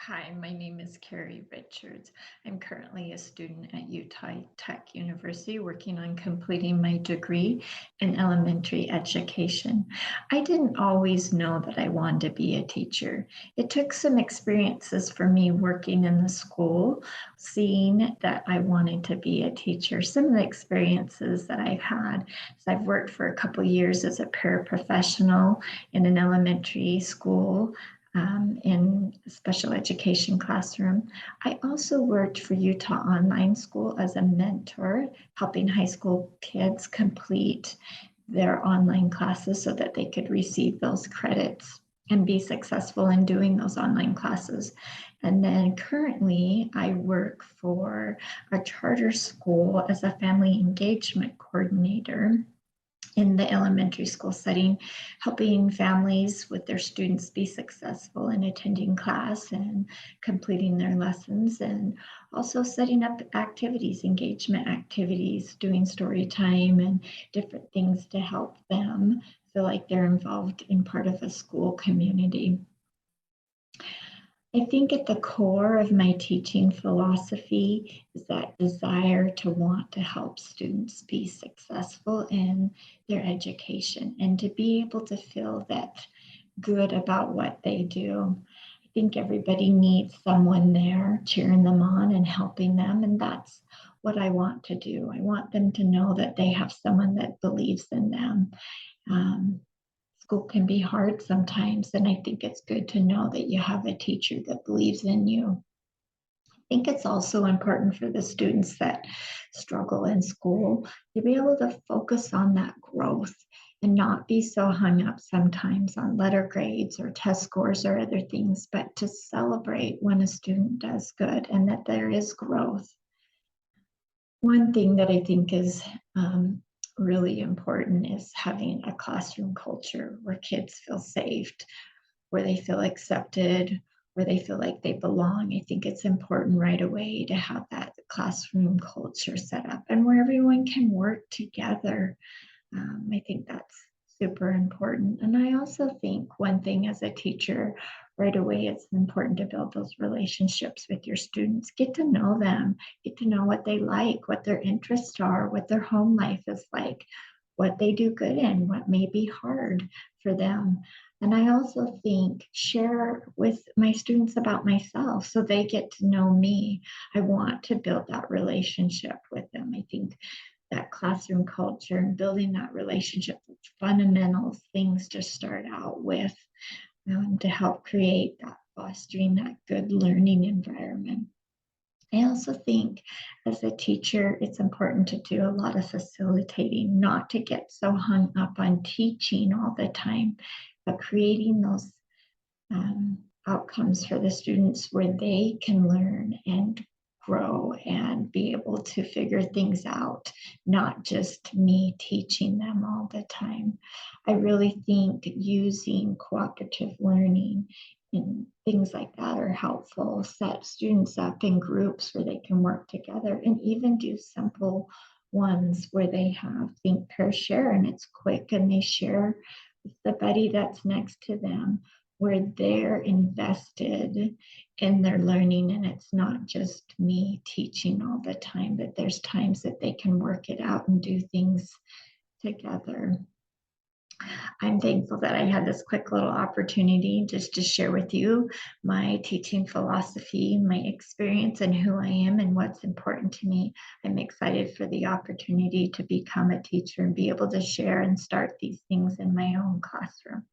Hi, my name is Cari Richards. I'm currently a student at Utah Tech University working on completing my degree in elementary education. I didn't always know that I wanted to be a teacher. It took some experiences for me working in the school, seeing that I wanted to be a teacher. Some of the experiences that I've had is I've worked for a couple years as a paraprofessional in an elementary school in a special education classroom. I also worked for Utah Online School as a mentor, helping high school kids complete their online classes so that they could receive those credits and be successful in doing those online classes. And then currently, I work for a charter school as a family engagement coordinator in the elementary school setting, helping families with their students be successful in attending class and completing their lessons, and also setting up activities, engagement activities, doing story time and different things to help them feel like they're involved in part of a school community. I think at the core of my teaching philosophy is that desire to want to help students be successful in their education and to be able to feel that good about what they do. I think everybody needs someone there cheering them on and helping them, and that's what I want to do. I want them to know that they have someone that believes in them. Um, School can be hard sometimes, and I think it's good to know that you have a teacher that believes in you. I think it's also important for the students that struggle in school to be able to focus on that growth and not be so hung up sometimes on letter grades or test scores or other things, but to celebrate when a student does good and that there is growth. One thing that I think is really important is having a classroom culture where kids feel safe, where they feel accepted, where they feel like they belong. I think it's important right away to have that classroom culture set up and where everyone can work together. I think that's super important. And I also think one thing as a teacher, right away, it's important to build those relationships with your students. Get to know them, get to know what they like, what their interests are, what their home life is like, what they do good in, what may be hard for them. And I also think share with my students about myself so they get to know me. I want to build that relationship with them. I think that classroom culture and building that relationship with fundamental things to start out with, to help create that fostering that good learning environment. I also think as a teacher, it's important to do a lot of facilitating, not to get so hung up on teaching all the time, but creating those outcomes for the students where they can learn and grow and be able to figure things out, not just me teaching them all the time. I really think using cooperative learning and things like that are helpful. Set students up in groups where they can work together and even do simple ones where they have think, pair, share, and it's quick and they share with the buddy that's next to them where they're invested in their learning and it's not just me teaching all the time, but there's times that they can work it out and do things together. I'm thankful that I had this quick little opportunity just to share with you my teaching philosophy, my experience, and who I am and what's important to me. I'm excited for the opportunity to become a teacher and be able to share and start these things in my own classroom.